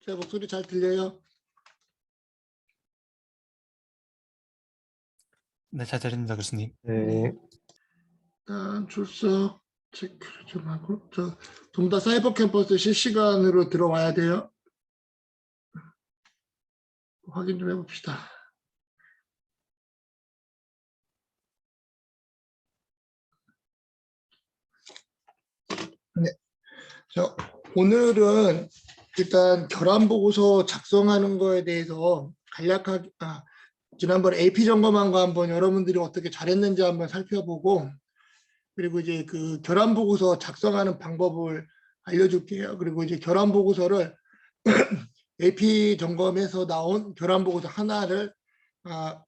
제 목소리 잘 들려요? 네, 잘 들립니다, 교수님. 네. 일단 출석 체크를 좀 하고, 좀 더 사이버 캠퍼스 실시간으로 들어와야 돼요. 확인 좀 해봅시다. 네. 오늘은 일단 결함 보고서 작성하는 거에 대해서 간략하게, 지난번 AP 점검한 거 한번 여러분들이 어떻게 잘했는지 한번 살펴보고, 그리고 이제 그 결함 보고서 작성하는 방법을 알려줄게요. 그리고 이제 결함 보고서를 AP 점검에서 나온 결함 보고서 하나를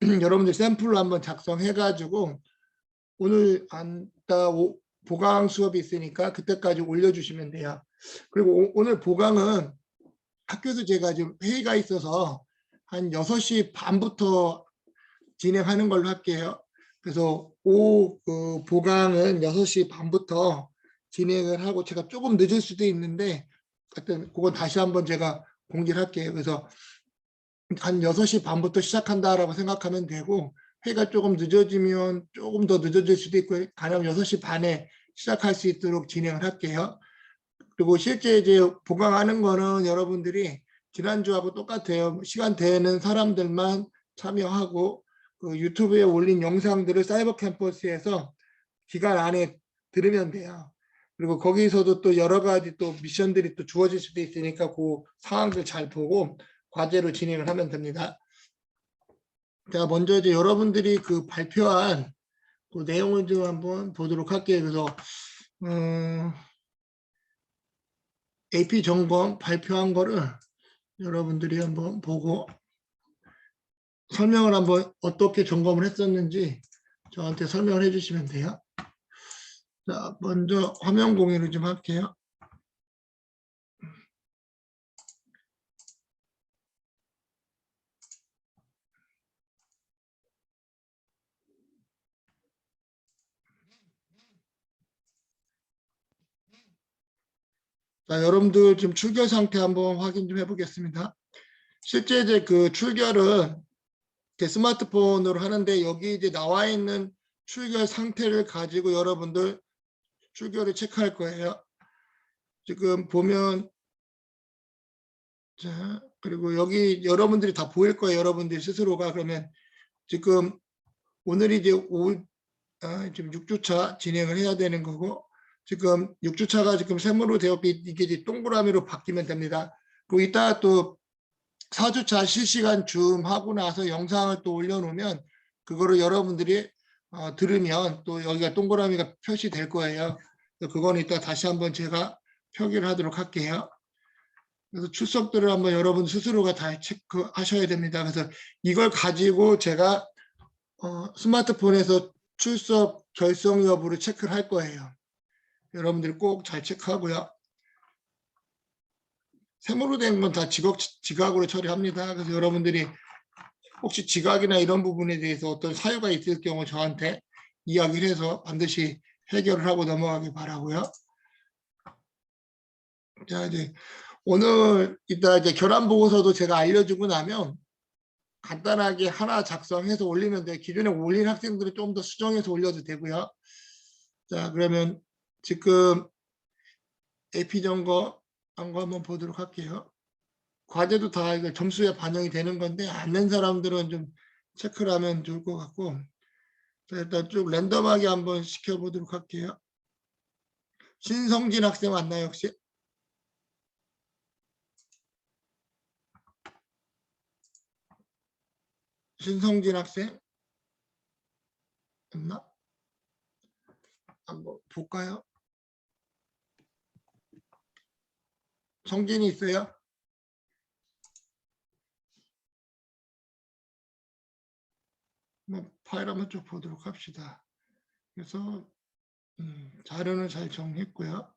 여러분들 샘플로 한번 작성해가지고 오늘 보강 수업이 있으니까 그때까지 올려주시면 돼요. 그리고 오늘 보강은 학교에서 제가 지금 회의가 있어서 한 6시 반부터 진행하는 걸로 할게요. 그래서 그 보강은 6시 반부터 진행을 하고 제가 조금 늦을 수도 있는데 하여튼 그건 다시 한번 제가 공지를 할게요. 그래서 한 6시 반부터 시작한다라고 생각하면 되고 회의가 조금 늦어지면 조금 더 늦어질 수도 있고 가령 6시 반에 시작할 수 있도록 진행을 할게요. 그리고 실제 이제 보강하는 거는 여러분들이 지난주하고 똑같아요. 시간 되는 사람들만 참여하고 그 유튜브에 올린 영상들을 사이버 캠퍼스에서 기간 안에 들으면 돼요. 그리고 거기서도 또 여러 가지 또 미션들이 또 주어질 수도 있으니까 그 상황들 잘 보고 과제로 진행을 하면 됩니다. 자, 먼저 이제 여러분들이 그 발표한 그 내용을 좀 한번 보도록 할게요. 그래서 AP 점검 발표한 거를 여러분들이 한번 보고 설명을 한번 어떻게 점검을 했었는지 저한테 설명을 해주시면 돼요. 자, 먼저 화면 공유를 좀 할게요. 자, 여러분들 지금 출결 상태 한번 확인 좀 해보겠습니다. 실제 이제 그 출결은 스마트폰으로 하는데 여기 이제 나와 있는 출결 상태를 가지고 여러분들 출결을 체크할 거예요. 지금 보면 자, 그리고 여기 여러분들이 다 보일 거예요. 여러분들 스스로가. 그러면 지금 오늘이 이제 지금 6주차 진행을 해야 되는 거고 지금 6주차가 지금 세모로 되었기 이게 이제 동그라미로 바뀌면 됩니다. 그리고 이따 또 4주차 실시간 줌 하고 나서 영상을 또 올려놓으면 그거를 여러분들이 들으면 또 여기가 동그라미가 표시될 거예요. 그건 이따 다시 한번 제가 표기를 하도록 할게요. 그래서 출석들을 한번 여러분 스스로가 다 체크하셔야 됩니다. 그래서 이걸 가지고 제가 스마트폰에서 출석 결성 여부를 체크를 할 거예요. 여러분들이 꼭 잘 체크하고요. 세모로 된 건 다 지각으로 처리합니다. 그래서 여러분들이 혹시 지각이나 이런 부분에 대해서 어떤 사유가 있을 경우 저한테 이야기를 해서 반드시 해결을 하고 넘어가길 바라고요. 자, 이제 오늘 이따 이제 결함 보고서도 제가 알려주고 나면 간단하게 하나 작성해서 올리면 돼. 기존에 올린 학생들이 좀 더 수정해서 올려도 되고요. 자, 그러면 지금 AP 점검한 거 한번 보도록 할게요. 과제도 다 이거 점수에 반영이 되는 건데 안 낸 사람들은 좀 체크를 하면 좋을 것 같고 자, 일단 쭉 랜덤하게 한번 시켜보도록 할게요. 신성진 학생 맞나요 혹시? 신성진 학생 맞나? 한번 볼까요? 성진이 있어요? 파일 한번 쭉 보도록 합시다. 그래서 자료는 잘 정리했고요.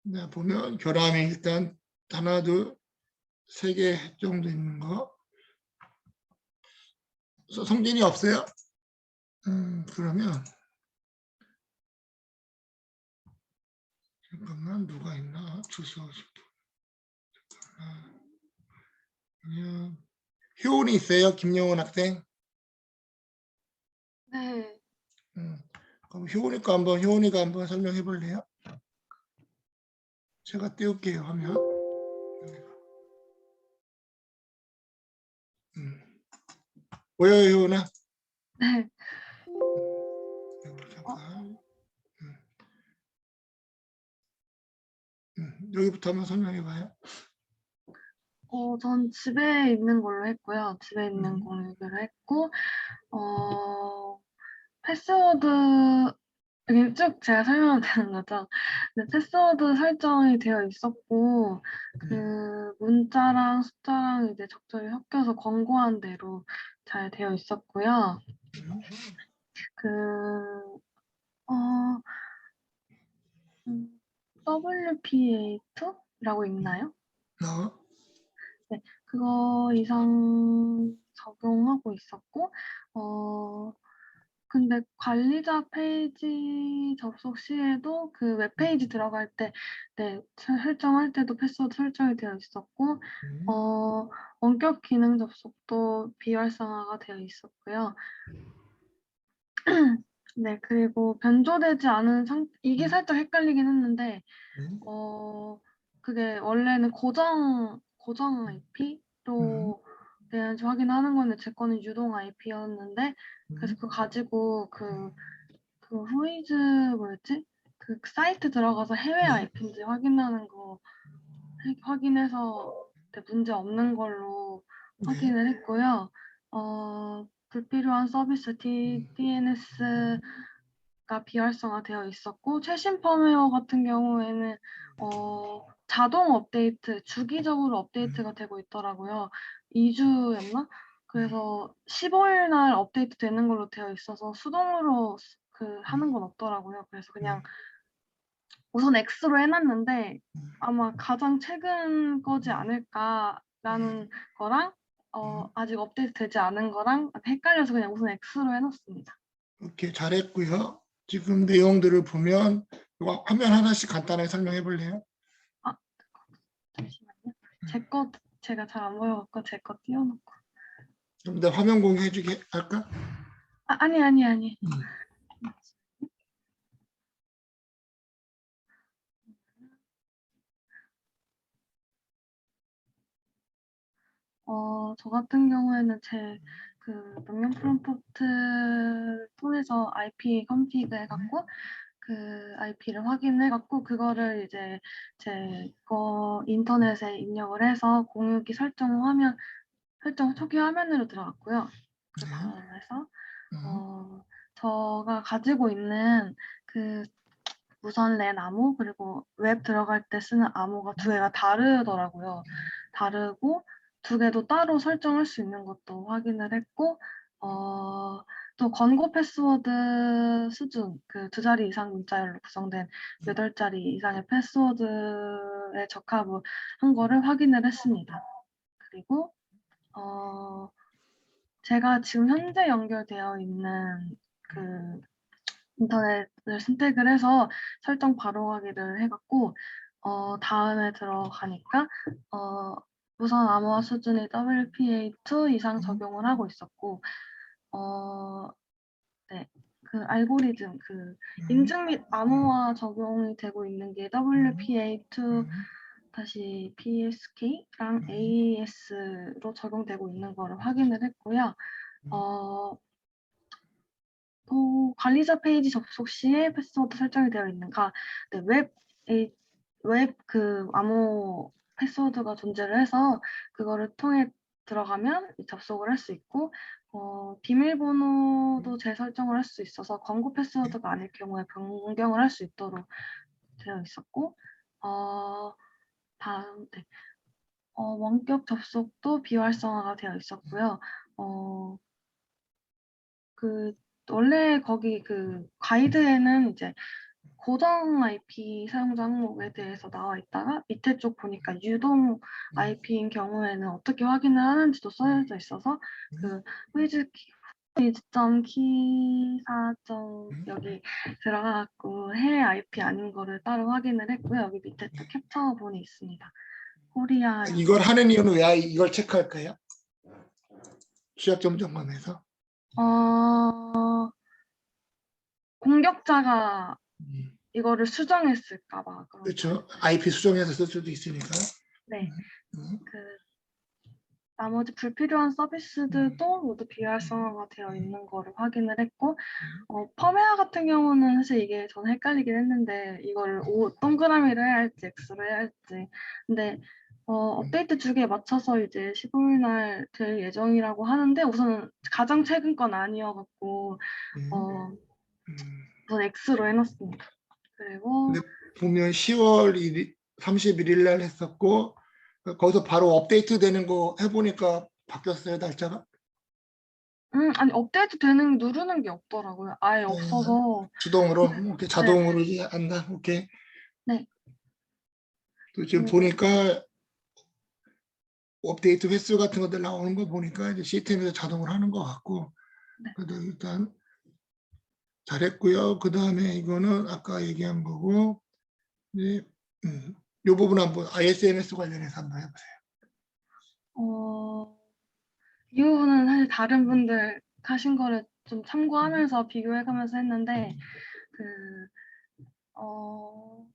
네, 보면 결함이 일단 하나, 둘, 3개 정도 있는 거. 성진이 없어요? 그러면 잠깐만 누가 있나? 주소 싶어. 그냥 효은이 있어요? 김영훈 학생? 네. 그럼 효은이가 한번 설명해 볼래요? 제가 띄울게요 화면. 보여요 효은아? 네. 잠깐. 여기부터 한번 설명해 봐요. 전 집에 있는 걸로 했고요. 집에 있는 음. 공유기로 했고, 패스워드, 이게 쭉 제가 설명하면 되는 거죠. 네, 패스워드 설정이 되어 있었고, 그 문자랑 숫자랑 이제 적절히 섞여서 권고한 대로 잘 되어 있었고요. 그, 어, WPA2라고 있나요? 어? 네, 그거 이상 적용하고 있었고, 근데 관리자 페이지 접속 시에도 그 웹페이지 들어갈 때, 네, 설정할 때도 패스워드 설정이 되어 있었고, 원격 기능 접속도 비활성화가 되어 있었고요. 네, 그리고 변조되지 않은 이게 살짝 헷갈리긴 했는데, 그게 원래는 고정 IP로 되는지 확인하는 건데 제 거는 유동 IP였는데 그래서 그거 가지고 그 후이즈 뭐였지? 그 사이트 들어가서 해외 IP인지 확인하는 거 확인해서 문제 없는 걸로 확인을 했고요. 불필요한 서비스 DNS가 비활성화되어 있었고 최신 펌웨어 같은 경우에는 자동 업데이트, 주기적으로 업데이트가 되고 있더라고요. 2주였나? 그래서 15일 날 업데이트 되는 걸로 되어 있어서 수동으로 하는 건 없더라고요. 그래서 그냥 우선 X로 해놨는데 아마 가장 최근 거지 않을까라는 거랑 아직 업데이트 되지 않은 거랑 헷갈려서 그냥 우선 X로 해놨습니다. 오케이, 잘했고요. 지금 내용들을 보면 이거 화면 하나씩 간단하게 설명해 볼래요? 잠시만요. 제가 잘 안 보여갖고 제 거 띄워놓고. 좀 더 화면 공유해 주게 할까? 아니. 저 같은 경우에는 제 그 명령 프롬프트를 통해서 IP 컨피그 해갖고 그 IP를 확인해갖고 그거를 이제 제 거 인터넷에 입력을 해서 공유기 설정 초기 화면으로 들어갔고요. 그 다음에서 제가 가지고 있는 그 무선 랜 암호 그리고 웹 들어갈 때 쓰는 암호가 두 개가 다르더라고요. 다르고 두 개도 따로 설정할 수 있는 것도 확인을 했고 또 권고 패스워드 수준 그 2자리 이상 문자열로 구성된 8자리 이상의 패스워드에 적합을 한 거를 확인을 했습니다. 그리고 제가 지금 현재 연결되어 있는 그 인터넷을 선택을 해서 설정 바로 가기를 해갖고 다음에 들어가니까 무선 암호화 수준이 WPA2 이상 적용을 하고 있었고 네, 그 알고리즘 그 인증 및 암호화 적용이 되고 있는 게 WPA2 다시 PSK랑 AES로 적용되고 있는 거를 확인을 했고요. 또 관리자 페이지 접속 시에 패스워드 설정이 되어 있는가? 네, 웹 그 암호 패스워드가 존재를 해서 그거를 통해 들어가면 접속을 할 수 있고 비밀번호도 재설정을 할 수 있어서 권고 패스워드가 아닐 경우에 변경을 할 수 있도록 되어 있었고 다음 원격 접속도 비활성화가 되어 있었고요. 원래 거기 그 가이드에는 이제 고정 IP 사용자 항목에 대해서 나와 있다가 밑에 쪽 보니까 유동 IP인 경우에는 어떻게 확인을 하는지도 써져 있어서 그 비즈점 키사점 여기 들어가갖고 해외 IP 아닌 거를 따로 확인을 했고요. 여기 밑에 또 캡처본이 있습니다. 코리아 이걸 하는 이유는 왜 이걸 체크할까요? 취약점 점검에서. 공격자가 음, 이거를 수정했을까봐 그런 그렇죠. IP 수정해서 쓸 수도 있으니까. 네. 음, 나머지 불필요한 서비스들도 모두 비활성화가 되어 있는 거를 확인을 했고, 펌웨어 같은 경우는 사실 이게 저는 헷갈리긴 했는데, 이걸 동그라미로 해야 할지, X로 해야 할지. 근데, 업데이트 주기에 맞춰서 이제 15일 날 될 예정이라고 하는데, 우선 가장 최근 건 아니어갖고, 우선 X로 해놨습니다. 그리고, 근데 보면 10월 31일 날 했었고 거기서 바로 업데이트 되는 거 해보니까 바뀌었어요, 날짜가. 아니, 업데이트 되는, 누르는 게 없더라고요. 아예 없어서. 수동으로 이렇게 네, 자동으로 이제 한다. 오케이. 네. 또 지금 보니까 업데이트 횟수 같은 것들 나오는 거 보니까 이제 시스템에서 자동으로 하는 것 같고. 네. 그래도 일단 잘했고요. 그 다음에 이거는 아까 얘기한 거고. 이 부분 한번 ISMS 관련해서 한번 해보세요. 이 부분은 사실 다른 분들 하신 거를 좀 참고하면서 비교해가면서 했는데,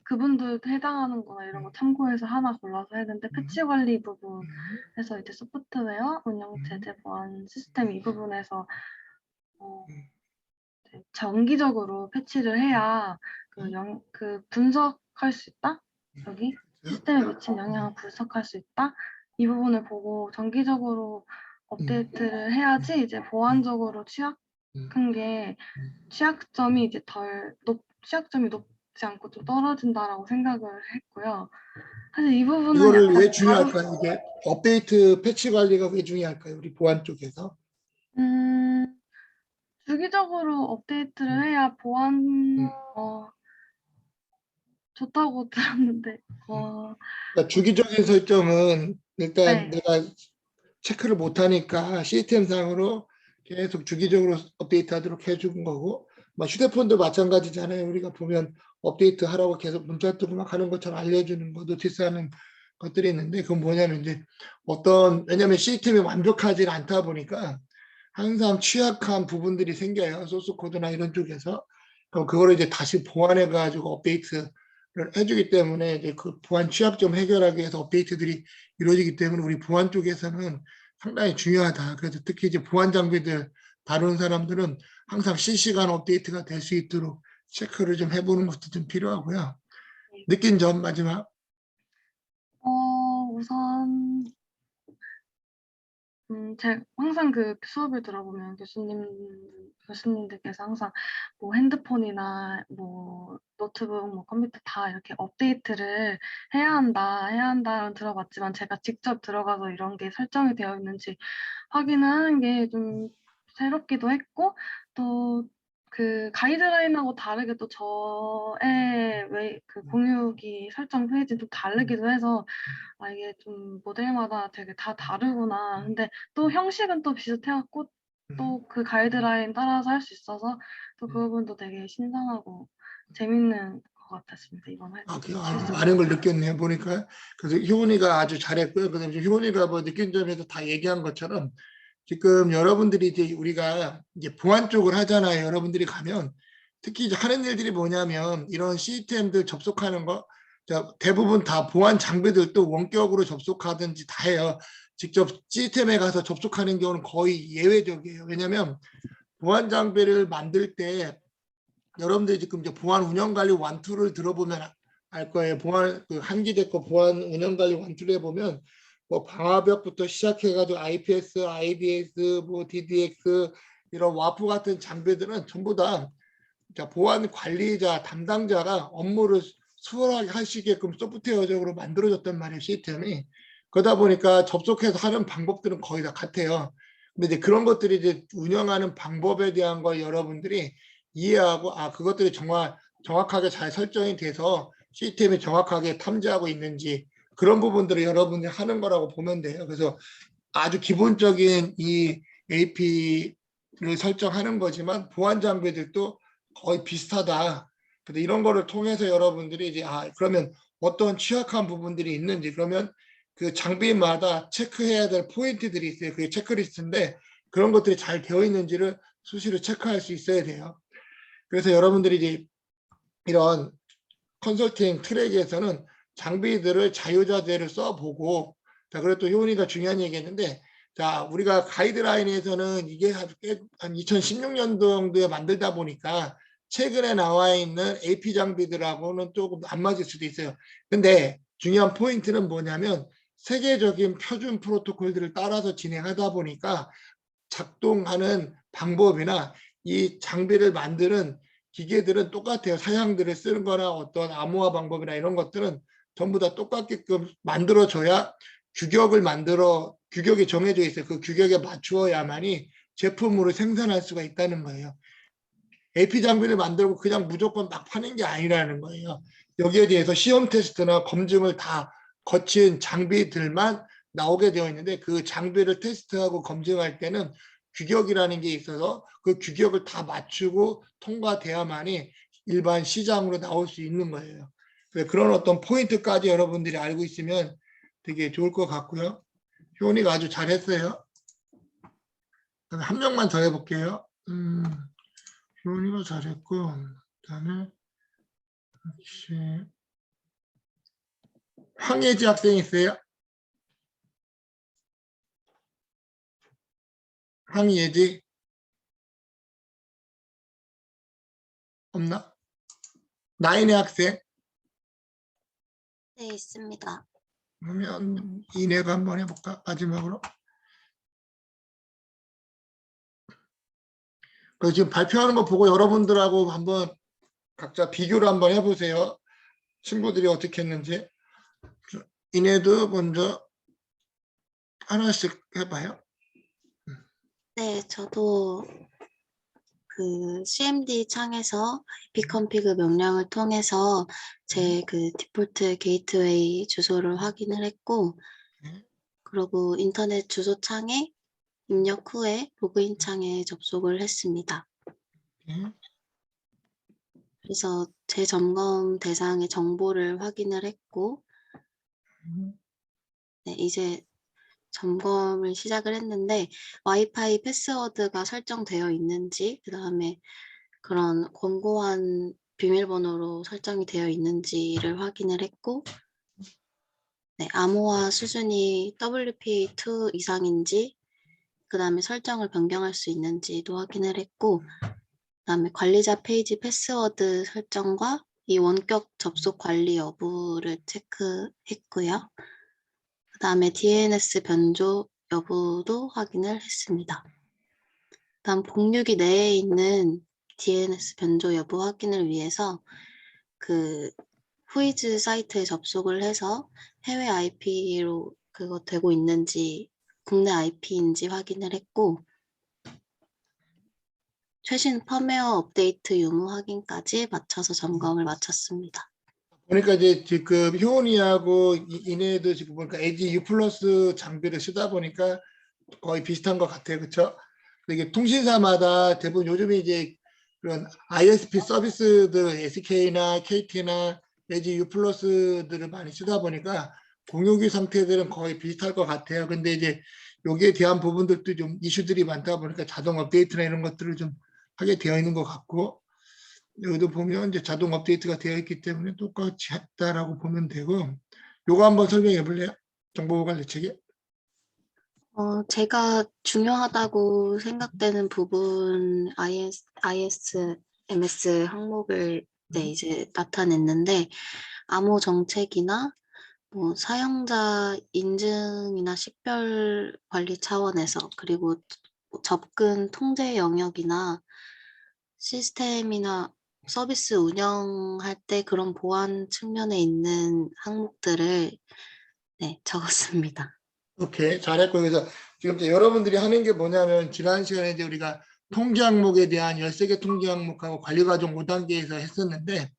그분들도 해당하는 거나 이런 거 참고해서 하나 골라서 했는데, 패치 관리 부분에서 이제 소프트웨어, 운영 체제 보안 시스템 이 부분에서 이제 정기적으로 패치를 해야 그 분석할 수 있다? 여기 시스템에 미친 영향을 분석할 수 있다? 이 부분을 보고 정기적으로 업데이트를 해야지 이제 보안적으로 취약한 게 취약점이 이제 취약점이 높지 않고 좀 떨어진다라고 생각을 했고요. 사실 이 부분은 이거를 약간 왜 중요할까요? 이게 업데이트 패치 관리가 왜 중요할까요? 우리 보안 쪽에서. 주기적으로 업데이트를 해야 보안 좋다고 들었는데 그러니까 주기적인 설정은 일단 네. 내가 체크를 못하니까 시스템상으로 계속 주기적으로 업데이트하도록 해준 거고, 뭐 휴대폰도 마찬가지잖아요. 우리가 보면 업데이트 하라고 계속 문자 뜨고 막 하는 것처럼 알려주는 거, 노티스하는 것들이 있는데, 그건 뭐냐면 이제 왜냐면 시스템이 완벽하지 않다 보니까 항상 취약한 부분들이 생겨요. 소스 코드나 이런 쪽에서. 그럼 그거를 이제 다시 보완해 가지고 업데이트를 해주기 때문에 이제 그 보안 취약점 해결하기 위해서 업데이트들이 이루어지기 때문에 우리 보안 쪽에서는 상당히 중요하다. 그래서 특히 이제 보안 장비들 다루는 사람들은 항상 실시간 업데이트가 될 수 있도록 체크를 좀 해보는 것도 좀 필요하고요. 느낀 점 마지막. 우선 제가 항상 그 수업을 들어보면 교수님들께서 항상 뭐 핸드폰이나 뭐 노트북, 뭐 컴퓨터 다 이렇게 업데이트를 해야 한다는 들어봤지만 제가 직접 들어가서 이런 게 설정이 되어 있는지 확인을 하는 게 좀 새롭기도 했고 또 그 가이드라인하고 다르게 또 저의 그 공유기 설정 페이지 좀 다르기도 해서 이게 좀 모델마다 되게 다 다르구나. 근데 또 형식은 또 비슷해갖고 또 그 가이드라인 따라서 할 수 있어서 또 그 부분도 되게 신선하고 재밌는 것 같았습니다. 이번 많은 걸 느꼈네요. 보니까. 그래서 효은이가 아주 잘했고요. 그다음에 효은이가 뭐 느낀 점에서 다 얘기한 것처럼 지금 여러분들이 이제 우리가 이제 보안 쪽을 하잖아요. 여러분들이 가면 특히 이제 하는 일들이 뭐냐면 이런 시스템들 접속하는 거 대부분 다 보안 장비들도 원격으로 접속하든지 다 해요. 직접 시스템에 가서 접속하는 경우는 거의 예외적이에요. 왜냐하면 보안 장비를 만들 때 여러분들이 지금 이제 보안 운영 관리 완투를 들어보면 알 거예요. 보안 그 한기대 거 보안 운영 관리 완투를 해보면 뭐 방화벽부터 시작해가지고 IPS, IDS, 뭐 DDX 이런 와프 같은 장비들은 전부 다 보안 관리자 담당자가 업무를 수월하게 할 수 있게끔 소프트웨어적으로 만들어졌단 말이에요, 시스템이. 그러다 보니까 접속해서 하는 방법들은 거의 다 같아요. 근데 이제 그런 것들이 이제 운영하는 방법에 대한 걸 여러분들이 이해하고 그것들이 정말 정확하게 잘 설정이 돼서 시스템이 정확하게 탐지하고 있는지 그런 부분들을 여러분이 하는 거라고 보면 돼요. 그래서 아주 기본적인 이 AP 설정하는 거지만 보안 장비들도 거의 비슷하다. 근데 이런 거를 통해서 여러분들이 이제 그러면 어떤 취약한 부분들이 있는지, 그러면 그 장비마다 체크해야 될 포인트들이 있어요. 그게 체크리스트인데 그런 것들이 잘 되어 있는지를 수시로 체크할 수 있어야 돼요. 그래서 여러분들이 이제 이런 컨설팅 트랙에서는 장비들을 자유자재를 써보고, 자, 그리고 또 효은이가 중요한 얘기했는데, 자, 우리가 가이드라인에서는 이게 한 2016년도 정도에 만들다 보니까 최근에 나와 있는 AP 장비들하고는 조금 안 맞을 수도 있어요. 근데 중요한 포인트는 뭐냐면 세계적인 표준 프로토콜들을 따라서 진행하다 보니까 작동하는 방법이나 이 장비를 만드는 기계들은 똑같아요. 사양들을 쓰는 거나 어떤 암호화 방법이나 이런 것들은 전부 다 똑같게끔 만들어줘야 규격이 정해져 있어요. 그 규격에 맞추어야만이 제품으로 생산할 수가 있다는 거예요. AP 장비를 만들고 그냥 무조건 막 파는 게 아니라는 거예요. 여기에 대해서 시험 테스트나 검증을 다 거친 장비들만 나오게 되어 있는데, 그 장비를 테스트하고 검증할 때는 규격이라는 게 있어서 그 규격을 다 맞추고 통과돼야만이 일반 시장으로 나올 수 있는 거예요. 그런 어떤 포인트까지 여러분들이 알고 있으면 되게 좋을 것 같고요. 효은이가 아주 잘했어요. 한 명만 더 해볼게요. 효은이가 잘했고, 그다음에 혹시 황예지 학생 있어요? 황예지 없나? 나인의 학생? 네, 있습니다. 그러면 이내가 한번 해볼까? 마지막으로. 그 지금 발표하는 거 보고 여러분들하고 한번 각자 비교를 한번 해보세요. 친구들이 어떻게 했는지. 이내도 먼저 하나씩 해봐요. 네, 저도 그 CMD 창에서 ipconfig 명령을 통해서 제 그 디폴트 게이트웨이 주소를 확인을 했고, 그리고 인터넷 주소 창에 입력 후에 로그인 창에 접속을 했습니다. 그래서 제 점검 대상의 정보를 확인을 했고, 네, 이제 점검을 시작을 했는데 와이파이 패스워드가 설정되어 있는지, 그 다음에 그런 권고한 비밀번호로 설정이 되어 있는지를 확인을 했고, 네, 암호화 수준이 WPA2 이상인지, 그 다음에 설정을 변경할 수 있는지도 확인을 했고, 그 다음에 관리자 페이지 패스워드 설정과 이 원격 접속 관리 여부를 체크했고요. 그 다음에 DNS 변조 여부도 확인을 했습니다. 다음 공유기 내에 있는 DNS 변조 여부 확인을 위해서 그 후이즈 사이트에 접속을 해서 해외 IP로 그거 되고 있는지 국내 IP인지 확인을 했고, 최신 펌웨어 업데이트 유무 확인까지 마쳐서 점검을 마쳤습니다. 그러니까 이제 지금 효은이하고 이내도 지금 보니까 에지 U 플러스 장비를 쓰다 보니까 거의 비슷한 것 같아요. 그렇죠? 이게 통신사마다 대부분 요즘에 이제 그런 ISP 서비스들 SK나 KT나 에지 U 플러스들을 많이 쓰다 보니까 공유기 상태들은 거의 비슷할 것 같아요. 근데 이제 여기에 대한 부분들도 좀 이슈들이 많다 보니까 자동 업데이트나 이런 것들을 좀 하게 되어 있는 것 같고, 여기도 보면 이제 자동 업데이트가 되어 있기 때문에 똑같이 했다라고 보면 되고, 요거 한번 설명해 볼래요? 정보관리체계. 제가 중요하다고 생각되는 부분 ISMS 항목을 이제 나타냈는데, 암호 정책이나 뭐 사용자 인증이나 식별 관리 차원에서, 그리고 접근 통제 영역이나 시스템이나 서비스 운영할 때 그런 보안 측면에 있는 항목들을 적었습니다. 오케이, 잘했고, 그래서 지금 이제 여러분들이 하는 게 뭐냐면, 지난 시간에 이제 우리가 통계 항목에 대한 13개 통계 항목하고 관리 과정 5단계에서 했었는데,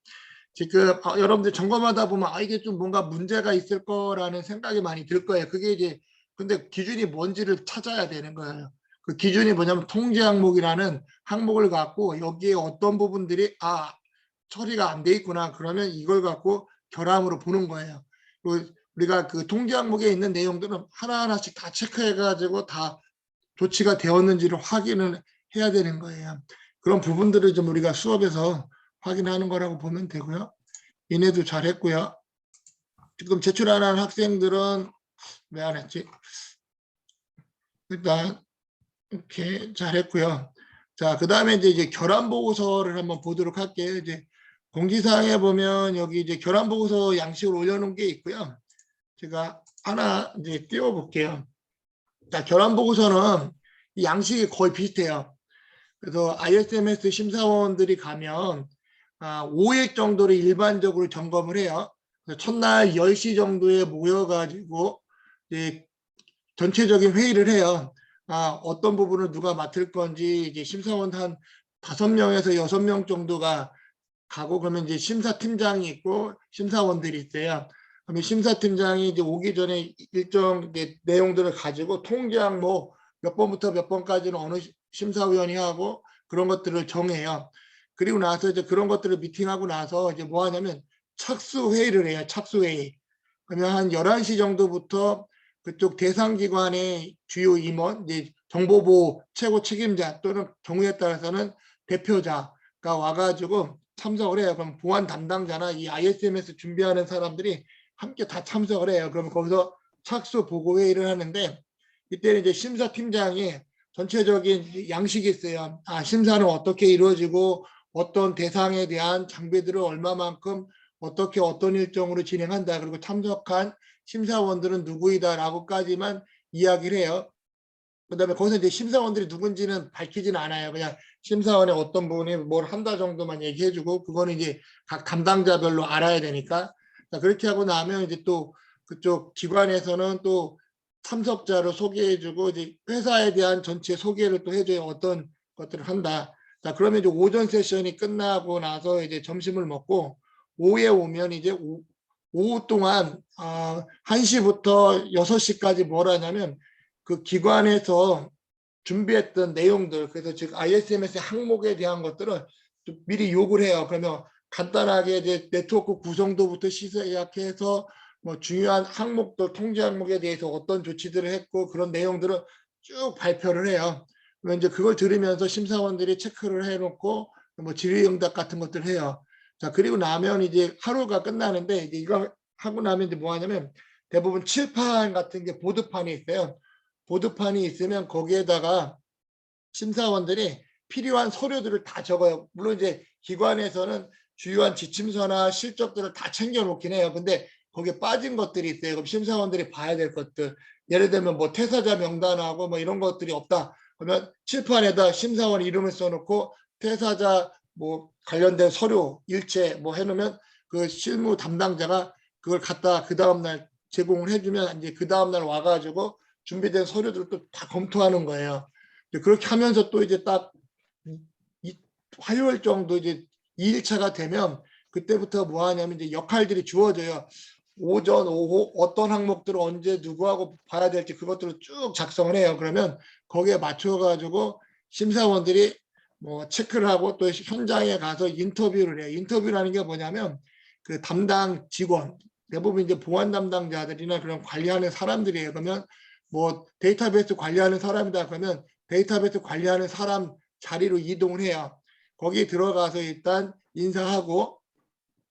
지금 여러분들 점검하다 보면 이게 좀 뭔가 문제가 있을 거라는 생각이 많이 들 거예요. 그게 이제 근데 기준이 뭔지를 찾아야 되는 거예요. 그 기준이 뭐냐면 통제 항목이라는 항목을 갖고 여기에 어떤 부분들이 처리가 안 돼 있구나. 그러면 이걸 갖고 결함으로 보는 거예요. 그리고 우리가 그 통제 항목에 있는 내용들은 하나하나씩 다 체크해가지고 다 조치가 되었는지를 확인을 해야 되는 거예요. 그런 부분들을 좀 우리가 수업에서 확인하는 거라고 보면 되고요. 얘네도 잘했고요. 지금 제출하는 학생들은 왜 안 했지? 일단 이렇게 잘했고요. 자, 그 다음에 이제 결함 보고서를 한번 보도록 할게요. 이제 공지사항에 보면 여기 이제 결함 보고서 양식을 올려놓은 게 있고요. 제가 하나 이제 띄워볼게요. 자, 결함 보고서는 이 양식이 거의 비슷해요. 그래서 ISMS 심사원들이 가면 5회 정도를 일반적으로 점검을 해요. 그래서 첫날 10시 정도에 모여가지고 이제 전체적인 회의를 해요. 어떤 부분을 누가 맡을 건지 이제 심사원 한 5명에서 6명 정도가 가고 그러면 이제 심사팀장이 있고 심사원들이 있어요. 그러면 심사팀장이 이제 오기 전에 일정 내용들을 가지고 통계 항목 몇 번부터 몇 번까지는 어느 심사위원이 하고 그런 것들을 정해요. 그리고 나서 이제 그런 것들을 미팅하고 나서 이제 뭐 하냐면 착수회의를 해요. 착수회의. 그러면 한 11시 정도부터 그쪽 대상기관의 주요 임원, 이제 정보보호 최고 책임자 또는 경우에 따라서는 대표자가 와가지고 참석을 해요. 그럼 보안 담당자나 이 ISMS 준비하는 사람들이 함께 다 참석을 해요. 그러면 거기서 착수 보고 회의를 하는데 이때는 이제 심사팀장이 전체적인 양식이 있어요. 심사는 어떻게 이루어지고 어떤 대상에 대한 장비들을 얼마만큼 어떻게 어떤 일정으로 진행한다. 그리고 참석한 심사원들은 누구이다라고까지만 이야기를 해요. 그다음에 거기서 이제 심사원들이 누군지는 밝히지는 않아요. 그냥 심사원의 어떤 부분이 뭘 한다 정도만 얘기해주고 그거는 이제 각 담당자별로 알아야 되니까. 자, 그렇게 하고 나면 이제 또 그쪽 기관에서는 또 참석자로 소개해주고 이제 회사에 대한 전체 소개를 또 해줘요. 어떤 것들을 한다. 자, 그러면 이제 오전 세션이 끝나고 나서 이제 점심을 먹고 오후에 오면 이제 오후 동안 1시부터 6시까지 뭘 하냐면 그 기관에서 준비했던 내용들, 그래서 즉 ISMS 항목에 대한 것들을 좀 미리 요구를 해요. 그러면 간단하게 이제 네트워크 구성도부터 시작해서 뭐 중요한 항목들, 통제 항목에 대해서 어떤 조치들을 했고 그런 내용들을 쭉 발표를 해요. 그러면 이제 그걸 들으면서 심사원들이 체크를 해놓고 뭐 질의응답 같은 것들을 해요. 자, 그리고 나면 이제 하루가 끝나는데 이제 이거 하고 나면 이제 뭐 하냐면 대부분 칠판 같은 게 보드판이 있어요. 보드판이 있으면 거기에다가 심사원들이 필요한 서류들을 다 적어요. 물론 이제 기관에서는 주요한 지침서나 실적들을 다 챙겨 놓긴 해요. 근데 거기에 빠진 것들이 있어요. 그럼 심사원들이 봐야 될 것들. 예를 들면 뭐 퇴사자 명단하고 뭐 이런 것들이 없다. 그러면 칠판에다 심사원 이름을 써놓고 퇴사자 뭐 관련된 서류, 일체 뭐 해놓으면 그 실무 담당자가 그걸 갖다 그 다음날 제공을 해주면 이제 그 다음날 와가지고 준비된 서류들을 또 다 검토하는 거예요. 그렇게 하면서 또 이제 딱 화요일 정도 이제 2일차가 되면 그때부터 뭐 하냐면 이제 역할들이 주어져요. 오전, 오후 어떤 항목들을 언제 누구하고 봐야 될지 그것들을 쭉 작성을 해요. 그러면 거기에 맞춰가지고 심사원들이 뭐 체크를 하고 또 현장에 가서 인터뷰를 해요. 인터뷰라는 게 뭐냐면 그 담당 직원, 대부분 이제 보안 담당자들이나 그런 관리하는 사람들이에요. 그러면 뭐 데이터베이스 관리하는 사람이다 그러면 데이터베이스 관리하는 사람 자리로 이동을 해요. 거기 들어가서 일단 인사하고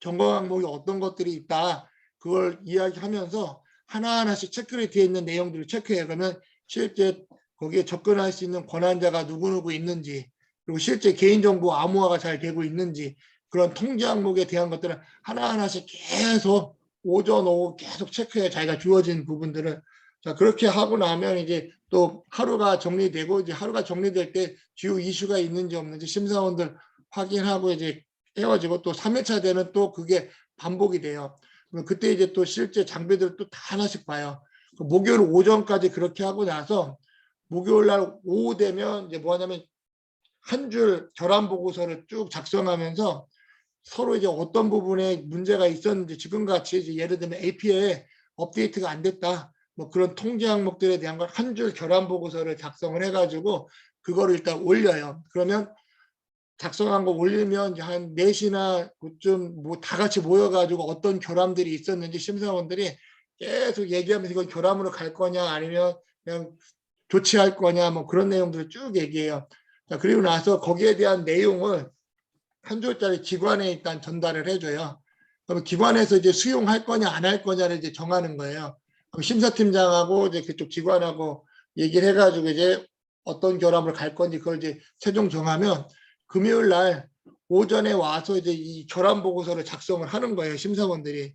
점검 항목이 어떤 것들이 있다. 그걸 이야기하면서 하나하나씩 체크리스트에 있는 내용들을 체크해요. 그러면 실제 거기에 접근할 수 있는 권한자가 누구누구 있는지 그리고 실제 개인정보 암호화가 잘 되고 있는지 그런 통제 항목에 대한 것들을 하나하나씩 계속 오전, 오후 계속 체크해 자기가 주어진 부분들을. 자, 그렇게 하고 나면 이제 또 하루가 정리되고 이제 하루가 정리될 때 주요 이슈가 있는지 없는지 심사원들 확인하고 이제 헤어지고 또 3일차 되면 또 그게 반복이 돼요. 그때 이제 또 실제 장비들을 또 다 하나씩 봐요. 목요일 오전까지 그렇게 하고 나서 목요일 날 오후 되면 이제 뭐 하냐면 한 줄 결함 보고서를 쭉 작성하면서 서로 이제 어떤 부분에 문제가 있었는지 지금같이 이제 예를 들면 API에 업데이트가 안 됐다. 뭐 그런 통제 항목들에 대한 걸 한 줄 결함 보고서를 작성을 해가지고 그거를 일단 올려요. 그러면 작성한 거 올리면 이제 한 4시나 그쯤 뭐 다 같이 모여가지고 어떤 결함들이 있었는지 심사원들이 계속 얘기하면서 이건 결함으로 갈 거냐 아니면 그냥 조치할 거냐 뭐 그런 내용들을 쭉 얘기해요. 자, 그리고 나서 거기에 대한 내용을 한 줄짜리 기관에 일단 전달을 해줘요. 그러면 기관에서 이제 수용할 거냐 안 할 거냐를 이제 정하는 거예요. 그럼 심사팀장하고 이제 그쪽 기관하고 얘기를 해가지고 이제 어떤 결함을 갈 건지 그걸 이제 최종 정하면 금요일 날 오전에 와서 이제 이 결함 보고서를 작성을 하는 거예요. 심사원들이.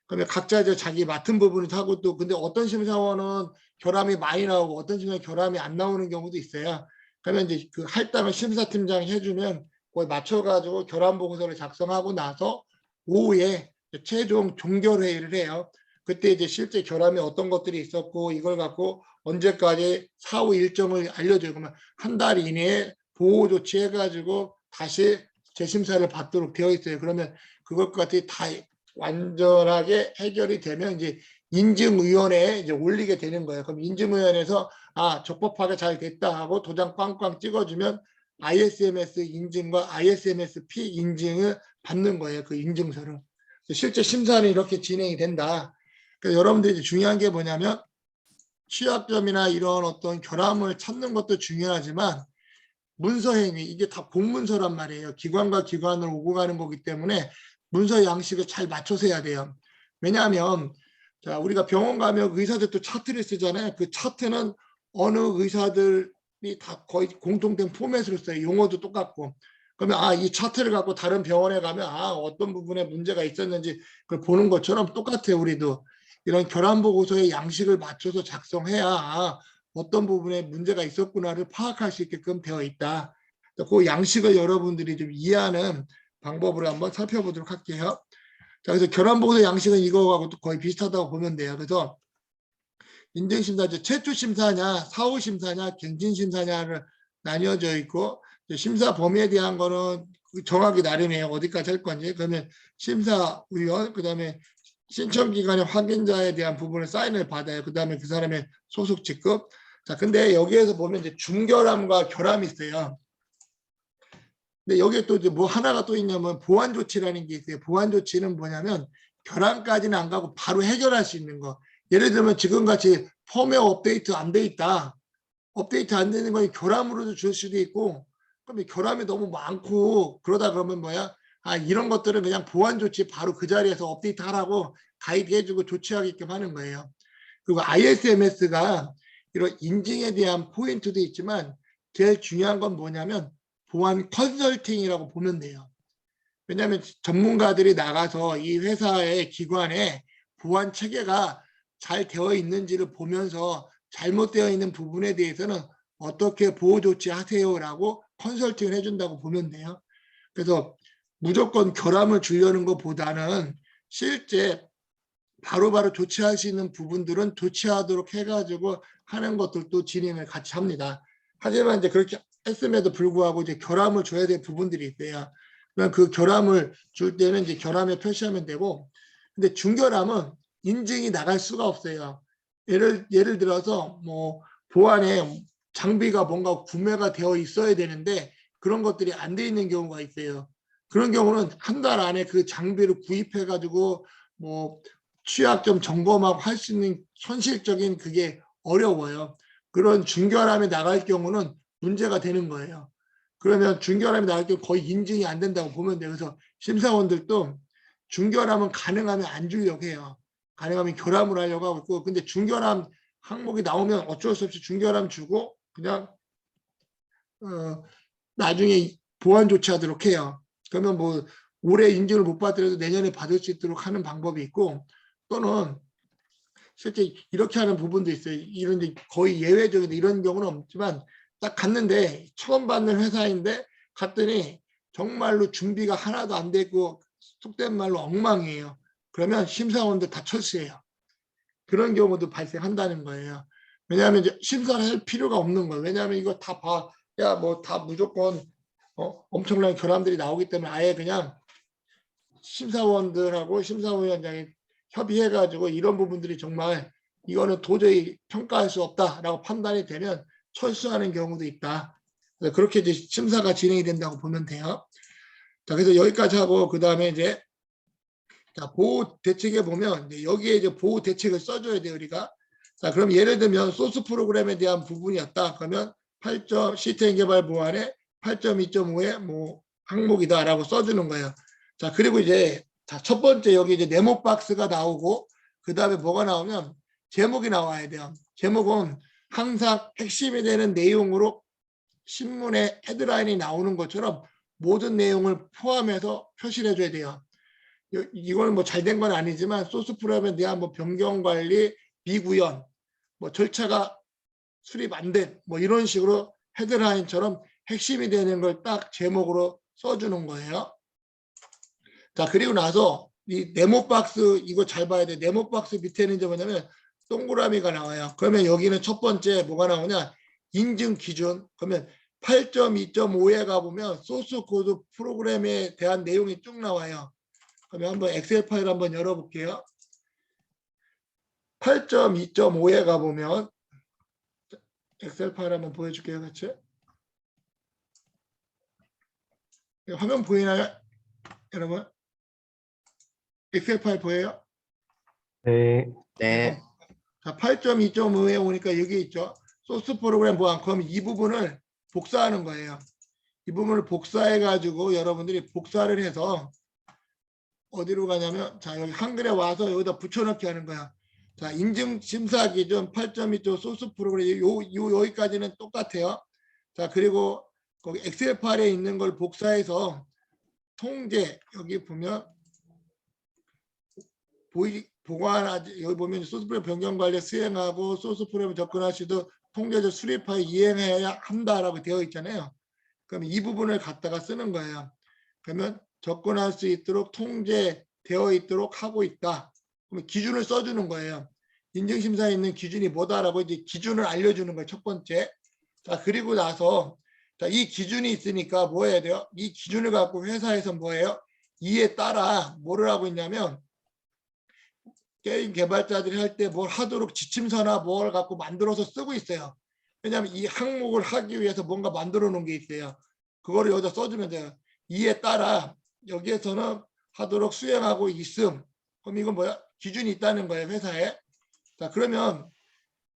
그러면 각자 이제 자기 맡은 부분을 하고 또 근데 어떤 심사원은 결함이 많이 나오고 어떤 심사원은 결함이 안 나오는 경우도 있어요. 그러면 이제 그 할당을 심사팀장이 해주면 그걸 맞춰가지고 결함 보고서를 작성하고 나서 오후에 최종 종결회의를 해요. 그때 이제 실제 결함이 어떤 것들이 있었고 이걸 갖고 언제까지 사후 일정을 알려줘요. 그러면 한 달 이내에 보호 조치 해가지고 다시 재심사를 받도록 되어 있어요. 그러면 그것까지 다 완전하게 해결이 되면 이제 인증위원회에 이제 올리게 되는 거예요. 그럼 인증위원회에서 아 적법하게 잘 됐다 하고 도장 꽝꽝 찍어주면 ISMS 인증과 ISMS-P 인증을 받는 거예요. 그 인증서를. 실제 심사는 이렇게 진행이 된다. 그래서 여러분들이 중요한 게 뭐냐면 취약점이나 이런 어떤 결함을 찾는 것도 중요하지만 문서행위 이게 다 공문서란 말이에요. 기관과 기관을 오고 가는 거기 때문에 문서 양식을 잘 맞춰서 해야 돼요. 왜냐하면 자 우리가 병원 가면 의사들 또 차트를 쓰잖아요. 그 차트는 어느 의사들이 다 거의 공통된 포맷으로 써요. 용어도 똑같고. 그러면 아 이 차트를 갖고 다른 병원에 가면 아 어떤 부분에 문제가 있었는지 그걸 보는 것처럼 똑같아요. 우리도 이런 결함 보고서의 양식을 맞춰서 작성해야 아, 어떤 부분에 문제가 있었구나를 파악할 수 있게끔 되어 있다. 그 양식을 여러분들이 좀 이해하는 방법으로 한번 살펴보도록 할게요. 자, 그래서 결함보고서 양식은 이거하고 거의 비슷하다고 보면 돼요. 그래서 인증심사, 최초 심사냐, 사후 심사냐, 갱신 심사냐를 나뉘어져 있고 심사 범위에 대한 거는 정하기 나름이에요. 어디까지 할 건지. 그러면 심사위원, 그다음에 신청기관의 확인자에 대한 부분을 사인을 받아요. 그다음에 그 사람의 소속 직급. 자, 근데 여기에서 보면 이제 중결함과 결함이 있어요. 근데 여기에 또 이제 뭐 하나가 또 있냐면 보완 조치라는 게 있어요. 보완 조치는 뭐냐면 결함까지는 안 가고 바로 해결할 수 있는 거. 예를 들면 지금같이 펌웨어 업데이트 안 돼 있다. 업데이트 안 되는 건 결함으로도 줄 수도 있고 그러면 결함이 너무 많고 그러다 그러면 뭐야? 아 이런 것들은 그냥 보완 조치 바로 그 자리에서 업데이트 하라고 가이드 해주고 조치하게끔 하는 거예요. 그리고 ISMS가 이런 인증에 대한 포인트도 있지만 제일 중요한 건 뭐냐면 보안 컨설팅이라고 보면 돼요. 왜냐하면 전문가들이 나가서 이 회사의 기관에 보안 체계가 잘 되어 있는지를 보면서 잘못되어 있는 부분에 대해서는 어떻게 보호 조치하세요라고 컨설팅을 해준다고 보면 돼요. 그래서 무조건 결함을 주려는 것보다는 실제 바로바로 조치할 수 있는 부분들은 조치하도록 해가지고 하는 것들도 진행을 같이 합니다. 하지만 이제 그렇게 했음에도 불구하고 이제 결함을 줘야 될 부분들이 있어요. 그러면 그 결함을 줄 때는 이제 결함에 표시하면 되고, 근데 중결함은 인증이 나갈 수가 없어요. 예를 들어서 뭐 보안에 장비가 뭔가 구매가 되어 있어야 되는데 그런 것들이 안 돼 있는 경우가 있어요. 그런 경우는 한 달 안에 그 장비를 구입해 가지고 뭐 취약점 점검하고 할 수 있는 현실적인 그게 어려워요. 그런 중결함이 나갈 경우는 문제가 되는 거예요. 그러면 중결함이 나갈 경우 거의 인증이 안 된다고 보면 돼요. 그래서 심사원들도 중결함은 가능하면 안 주려고 해요. 가능하면 결함을 하려고 하고 있고 근데 중결함 항목이 나오면 어쩔 수 없이 중결함 주고 그냥 나중에 보완 조치하도록 해요. 그러면 뭐 올해 인증을 못 받더라도 내년에 받을 수 있도록 하는 방법이 있고 또는 실제 이렇게 하는 부분도 있어요. 이런 거의 예외적인 이런 경우는 없지만 딱 갔는데 처음 받는 회사인데 갔더니 정말로 준비가 하나도 안 되고 속된 말로 엉망이에요. 그러면 심사원들 다 철수해요. 그런 경우도 발생한다는 거예요. 왜냐하면 이제 심사를 할 필요가 없는 거예요. 왜냐하면 이거 다 봐야 뭐 다 무조건 엄청난 결함들이 나오기 때문에 아예 그냥 심사원들하고 심사위원장이 협의해가지고 이런 부분들이 정말 이거는 도저히 평가할 수 없다라고 판단이 되면 철수하는 경우도 있다. 그래서 그렇게 이제 심사가 진행이 된다고 보면 돼요. 자, 그래서 여기까지 하고 그 다음에 이제 자, 보호 대책에 보면 이제 여기에 이제 보호 대책을 써줘야 돼요, 우리가. 자, 그럼 예를 들면 소스 프로그램에 대한 부분이었다. 그러면 8점 시스템 개발 보안에 8.2.5의 뭐 항목이다라고 써주는 거예요. 자, 그리고 이제 자, 첫 번째 여기 이제 네모 박스가 나오고 그 다음에 뭐가 나오면 제목이 나와야 돼요. 제목은 항상 핵심이 되는 내용으로 신문에 헤드라인이 나오는 것처럼 모든 내용을 포함해서 표시를 해줘야 돼요. 이거는 뭐 잘 된 건 아니지만 소스 프로그램에 대한 뭐 변경 관리, 비구현, 뭐 절차가 수립 안 된 뭐 이런 식으로 헤드라인처럼 핵심이 되는 걸 딱 제목으로 써주는 거예요. 자, 그리고 나서 이 네모 박스 이거 잘 봐야 돼. 네모 박스 밑에는 이제 뭐냐면 동그라미가 나와요. 그러면 여기는 첫 번째 뭐가 나오냐? 인증 기준. 그러면 8.2.5에 가보면 소스 코드 프로그램에 대한 내용이 쭉 나와요. 그러면 한번 엑셀 파일 한번 열어볼게요. 8.2.5에 가보면 엑셀 파일 한번 보여줄게요. 같이. 화면 보이나요? 여러분? 엑셀 파일 보여요? 네. 네. 자, 8.2.5에 오니까 여기 있죠. 소스 프로그램 보안. 그럼 이 부분을 복사하는 거예요. 이 부분을 복사해 가지고 여러분들이 복사를 해서 어디로 가냐면 자, 여기 한글에 와서 여기다 붙여넣기 하는 거야. 자, 인증 심사 기준 8.2조 소스 프로그램 여기까지는 똑같아요. 자, 그리고 거기 엑셀 파일에 있는 걸 복사해서 통제 여기 보면 보관하지 여기 보면 소스 프로그램 변경 관리 수행하고 소스 프로그램 접근할 시도 통제적 수립하여 이행해야 한다라고 되어 있잖아요. 그럼 이 부분을 갖다가 쓰는 거예요. 그러면 접근할 수 있도록 통제되어 있도록 하고 있다. 그러면 기준을 써주는 거예요. 인증심사에 있는 기준이 뭐다라고 이제 기준을 알려주는 거예요. 첫 번째. 자, 그리고 나서 자, 이 기준이 있으니까 뭐 해야 돼요? 이 기준을 갖고 회사에서 뭐예요? 이에 따라 뭐를 하고 있냐면 게임 개발자들이 할 때 뭘 하도록 지침서나 뭘 갖고 만들어서 쓰고 있어요. 왜냐하면 이 항목을 하기 위해서 뭔가 만들어 놓은 게 있어요. 그거를 여기다 써주면 돼요. 이에 따라 여기에서는 하도록 수행하고 있음. 그럼 이건 뭐야? 기준이 있다는 거예요. 회사에. 자, 그러면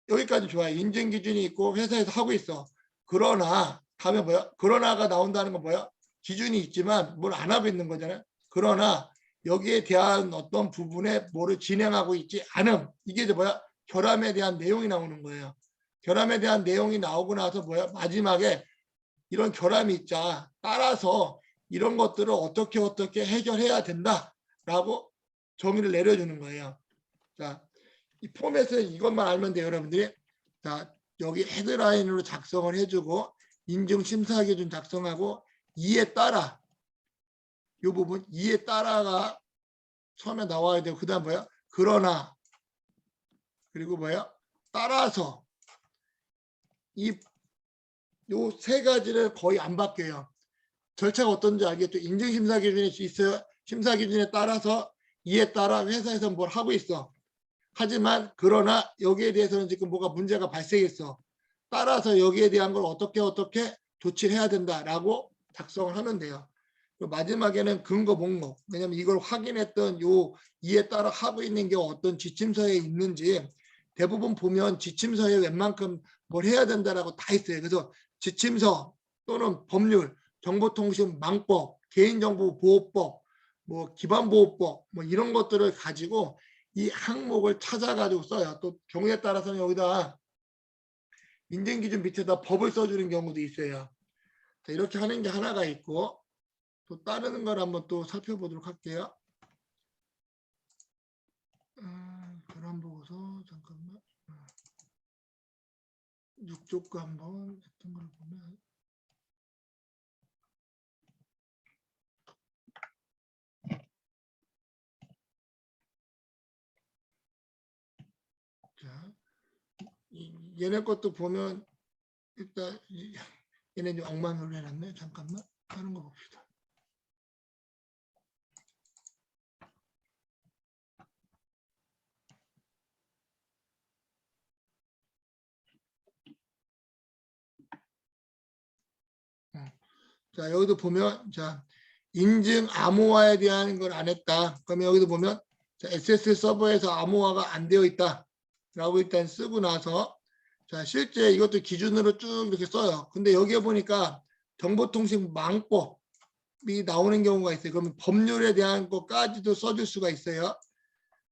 여기까지 좋아요. 인증 기준이 있고 회사에서 하고 있어. 그러나 다음에 뭐야? 그러나가 나온다는 건 뭐야? 기준이 있지만 뭘 안 하고 있는 거잖아요. 그러나 여기에 대한 어떤 부분에 뭐를 진행하고 있지 않음. 이게 이제 뭐야? 결함에 대한 내용이 나오는 거예요. 결함에 대한 내용이 나오고 나서 뭐야? 마지막에 이런 결함이 있자. 따라서 이런 것들을 어떻게 해결해야 된다라고 정의를 내려주는 거예요. 자, 이 포맷은 이것만 알면 돼요, 여러분들이. 자, 여기 헤드라인으로 작성을 해주고 인증 심사 기준 작성하고 이에 따라 이 부분 이에 따라가 처음에 나와야 되고 그다음 뭐야? 그러나 그리고 뭐야? 따라서 이 요 세 가지를 거의 안 바뀌어요. 절차가 어떤지 알겠죠? 인증 심사 기준이 있어요. 심사 기준에 따라서 이에 따라 회사에서 뭘 하고 있어. 하지만 그러나 여기에 대해서는 지금 뭐가 문제가 발생했어. 따라서 여기에 대한 걸 어떻게 조치를 해야 된다라고 작성을 하면 돼요. 마지막에는 근거 목록. 왜냐하면 이걸 확인했던 요 이에 따라 하고 있는 게 어떤 지침서에 있는지 대부분 보면 지침서에 웬만큼 뭘 해야 된다라고 다 있어요. 그래서 지침서 또는 법률, 정보통신망법, 개인정보보호법, 뭐 기반보호법 뭐 이런 것들을 가지고 이 항목을 찾아가지고 써요. 또 경우에 따라서는 여기다 인증기준 밑에다 법을 써주는 경우도 있어요. 자, 이렇게 하는 게 하나가 있고 또 따르는 걸 한번 또 살펴보도록 할게요. 결함 보고서 잠깐만 6조과 한번 했던 걸 보면 자, 얘네 것도 보면 일단 얘네 좀 엉망으로 해놨네. 잠깐만 다른 거 봅시다. 자, 여기도 보면, 자, 인증 암호화에 대한 걸 안 했다. 그러면 여기도 보면, 자, SS 서버에서 암호화가 안 되어 있다. 라고 일단 쓰고 나서, 자, 실제 이것도 기준으로 쭉 이렇게 써요. 근데 여기에 보니까 정보통신망법이 나오는 경우가 있어요. 그러면 법률에 대한 것까지도 써줄 수가 있어요.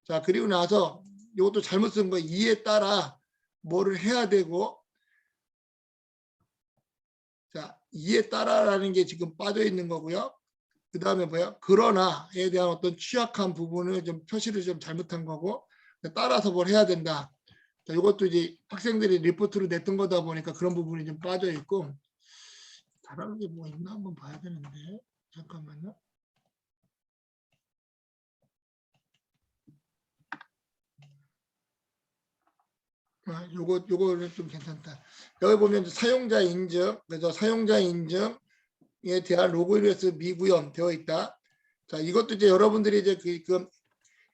자, 그리고 나서 이것도 잘못 쓴 거 이에 따라 뭐를 해야 되고, 자, 이에 따라라는 게 지금 빠져 있는 거고요. 그 다음에 뭐야? 그러나에 대한 어떤 취약한 부분을 좀 표시를 좀 잘못한 거고, 따라서 뭘 해야 된다. 자, 이것도 이제 학생들이 리포트로 냈던 거다 보니까 그런 부분이 좀 빠져 있고, 다른 게 뭐 있나 한번 봐야 되는데, 잠깐만요. 요거는 좀 괜찮다. 여기 보면 사용자 인증, 그래서 사용자 인증에 대한 로그인에서 미구현 되어 있다. 자, 이것도 이제 여러분들이 이제 그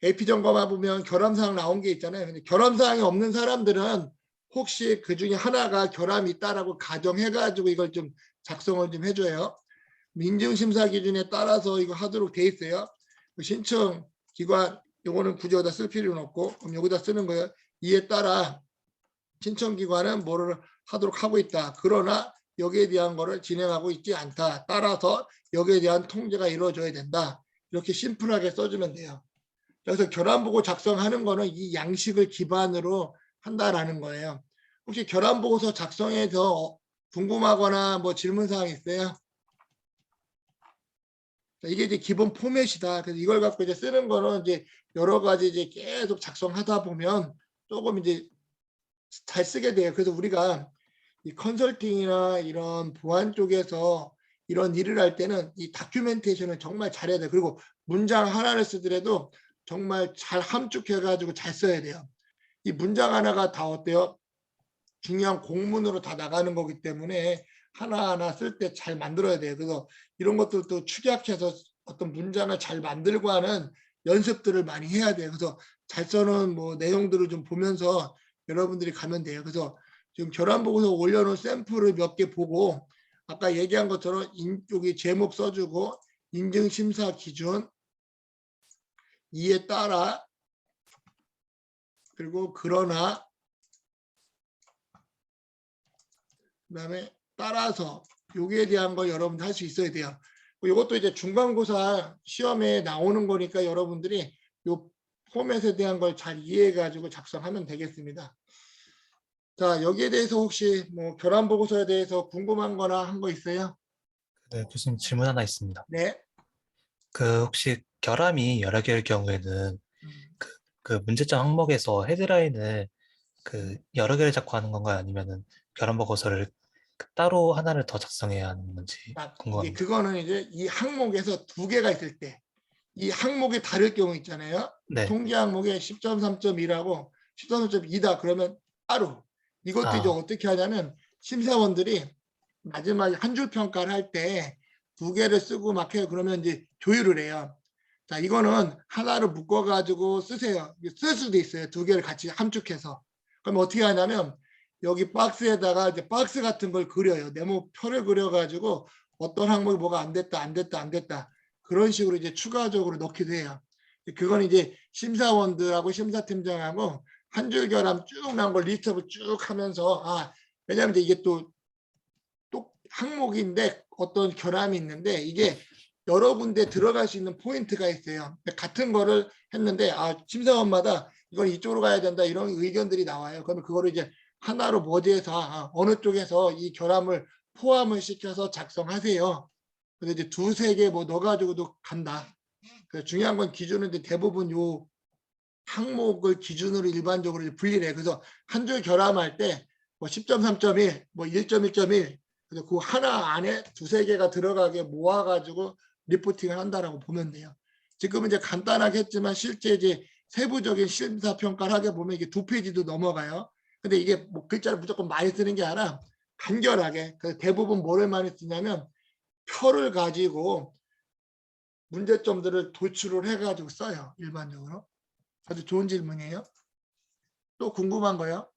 AP 점검해 보면 결함사항 나온 게 있잖아요. 근데 결함사항이 없는 사람들은 혹시 그 중에 하나가 결함이 있다라고 가정해가지고 이걸 좀 작성을 좀 해줘요. 민증심사 기준에 따라서 이거 하도록 돼 있어요. 신청 기관, 요거는 굳이 여기다 쓸 필요는 없고, 그럼 여기다 쓰는 거예요. 이에 따라 신청기관은 뭐를 하도록 하고 있다. 그러나 여기에 대한 거를 진행하고 있지 않다. 따라서 여기에 대한 통제가 이루어져야 된다. 이렇게 심플하게 써주면 돼요. 그래서 결함보고 작성하는 거는 이 양식을 기반으로 한다라는 거예요. 혹시 결함보고서 작성해서 궁금하거나 뭐 질문사항 있어요? 이게 이제 기본 포맷이다. 그래서 이걸 갖고 이제 쓰는 거는 이제 여러 가지 이제 계속 작성하다 보면 조금 이제 잘 쓰게 돼요. 그래서 우리가 이 컨설팅이나 이런 보안 쪽에서 이런 일을 할 때는 이 다큐멘테이션을 정말 잘해야 돼요. 그리고 문장 하나를 쓰더라도 정말 잘 함축해가지고 잘 써야 돼요. 이 문장 하나가 다 어때요? 중요한 공문으로 다 나가는 거기 때문에 하나하나 쓸 때 잘 만들어야 돼요. 그래서 이런 것들도 축약해서 어떤 문장을 잘 만들고 하는 연습들을 많이 해야 돼요. 그래서 잘 써놓은 뭐 내용들을 좀 보면서 여러분들이 가면 돼요. 그래서 지금 결함보고서 올려놓은 샘플을 몇 개 보고 아까 얘기한 것처럼 여기 제목 써주고 인증심사 기준 이에 따라 그리고 그러나 그다음에 따라서 여기에 대한 걸 여러분들 할 수 있어야 돼요. 이것도 이제 중간고사 시험에 나오는 거니까 여러분들이 요 포맷에 대한 걸 잘 이해해 가지고 작성하면 되겠습니다. 자, 여기에 대해서 혹시 뭐 결함 보고서에 대해서 궁금한 거나 한 거 있어요? 네, 교수님 질문 하나 있습니다. 네. 그 혹시 결함이 여러 개일 경우에는 음. 그 문제점 항목에서 헤드라인을 그 여러 개를 잡고 하는 건가요? 아니면은 결함 보고서를 따로 하나를 더 작성해야 하는 건지 이게 궁금합니다. 그거는 이제 이 항목에서 두 개가 있을 때 이 항목이 다를 경우 있잖아요. 네. 통계 항목에 10.3.2라고 10.3.2다 그러면 따로 이것도 이제 아, 어떻게 하냐면 심사원들이 마지막에 한 줄 평가를 할 때 두 개를 쓰고 막 해요. 그러면 이제 조율을 해요. 자, 이거는 하나를 묶어 가지고 쓰세요. 쓸 수도 있어요. 두 개를 같이 함축해서. 그럼 어떻게 하냐면 여기 박스에다가 이제 박스 같은 걸 그려요. 네모표를 그려 가지고 어떤 항목이 뭐가 안 됐다, 안 됐다, 안 됐다. 그런 식으로 이제 추가적으로 넣기도 해요. 그건 이제 심사원들하고 심사팀장하고 한 줄 결함 쭉 나온 걸 리스트업을 쭉 하면서 왜냐하면 이게 또 항목인데 어떤 결함이 있는데 이게 여러 군데 들어갈 수 있는 포인트가 있어요. 같은 거를 했는데 심사원마다 이건 이쪽으로 가야 된다 이런 의견들이 나와요. 그러면 그거를 이제 하나로 머지해서 어느 쪽에서 이 결함을 포함을 시켜서 작성하세요. 그래서 이제 두세 개 뭐 넣어가지고도 간다. 중요한 건 기준은 이제 대부분 요 항목을 기준으로 일반적으로 분리를 해. 그래서 한 줄 결함할 때 뭐 10.3.1, 뭐 1.1.1 그래서 그 하나 안에 두세 개가 들어가게 모아가지고 리포팅을 한다라고 보면 돼요. 지금은 이제 간단하게 했지만 실제 이제 세부적인 심사평가를 하게 보면 이게 2페이지도 넘어가요. 근데 이게 뭐 글자를 무조건 많이 쓰는 게 아니라 간결하게. 그래서 대부분 뭐를 많이 쓰냐면 표를 가지고 문제점들을 도출을 해가지고 써요. 일반적으로. 아주 좋은 질문이에요. 또 궁금한 거요?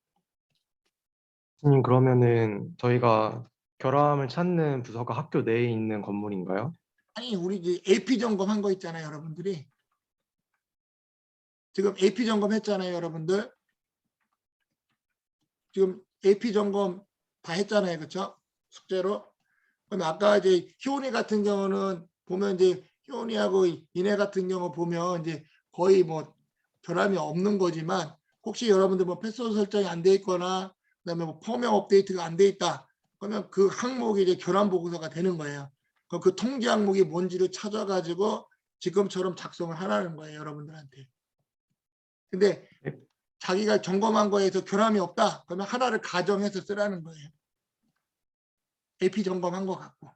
그러면은 저희가 결함을 찾는 부서가 학교 내에 있는 건물인가요? 아니, 우리 이제 AP 점검한 거 있잖아요, 여러분들이. 지금 AP 점검했잖아요, 여러분들. 지금 AP 점검 다 했잖아요, 그렇죠? 숙제로. 그럼 아까 이제 효은이 같은 경우는 보면 이제 효은이하고 이내 같은 경우 보면 이제 거의 뭐 결함이 없는 거지만 혹시 여러분들 뭐 패스워드 설정이 안 돼 있거나 그다음에 뭐 펌웨어 업데이트가 안 돼 있다. 그러면 그 항목이 이제 결함 보고서가 되는 거예요. 그럼 그 통지 항목이 뭔지를 찾아가지고 지금처럼 작성을 하라는 거예요, 여러분들한테. 근데 네. 자기가 점검한 거에서 결함이 없다. 그러면 하나를 가정해서 쓰라는 거예요. AP 점검한 거 같고.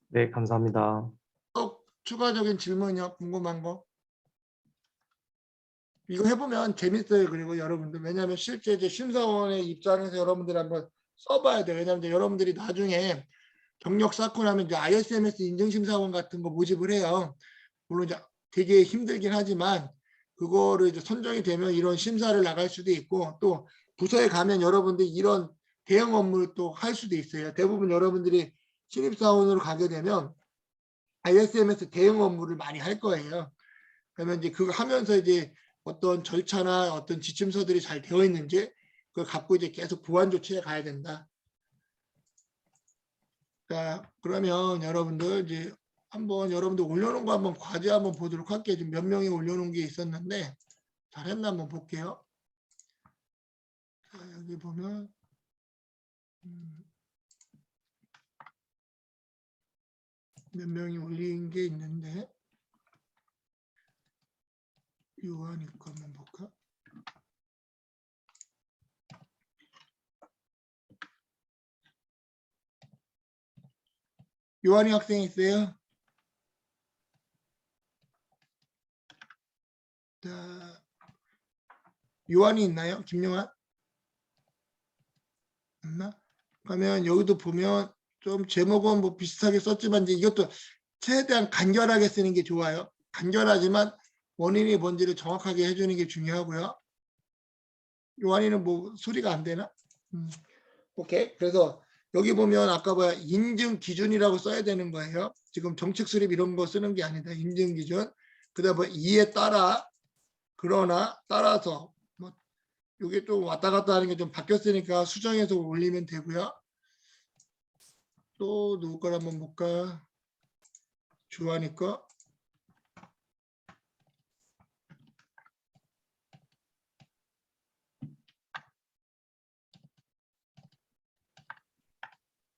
네, 감사합니다. 또 추가적인 질문이요? 궁금한 거? 이거 해보면 재밌어요. 그리고 여러분들 왜냐하면 실제 이제 심사원의 입장에서 여러분들 한번 써봐야 돼요. 왜냐하면 이제 여러분들이 나중에 경력 쌓고 나면 이제 ISMS 인증심사원 같은 거 모집을 해요. 물론 이제 되게 힘들긴 하지만 그거를 이제 선정이 되면 이런 심사를 나갈 수도 있고 또 부서에 가면 여러분들이 이런 대형 업무를 또 할 수도 있어요. 대부분 여러분들이 신입사원으로 가게 되면 ISMS 대형 업무를 많이 할 거예요. 그러면 이제 그거 하면서 이제 어떤 절차나 어떤 지침서들이 잘 되어 있는지 그걸 갖고 이제 계속 보완 조치해 가야 된다. 자, 그러면 여러분들 이제 한번 여러분들 올려놓은 거 한번 과제 한번 보도록 할게요. 지금 몇 명이 올려놓은 게 있었는데 잘했나 한번 볼게요. 자, 여기 보면 몇 명이 올린 게 있는데 요한이 거 한번 볼까? 요한이 학생 있어요? 자, 요한이 있나요? 김용환? 없나? 그러면 여기도 보면 좀 제목은 뭐 비슷하게 썼지만 이제 이것도 최대한 간결하게 쓰는 게 좋아요. 간결하지만 원인이 뭔지를 정확하게 해주는 게 중요하고요. 요한이는 뭐 소리가 안 되나? 오케이. 그래서 여기 보면 아까 뭐야 인증 기준이라고 써야 되는 거예요. 지금 정책 수립 이런 거 쓰는 게 아니다. 인증 기준. 그다음에 뭐 이에 따라 그러나 따라서 뭐 이게 좀 왔다 갔다 하는 게 좀 바뀌었으니까 수정해서 올리면 되고요. 또 누구 걸 한번 볼까? 주한이 거.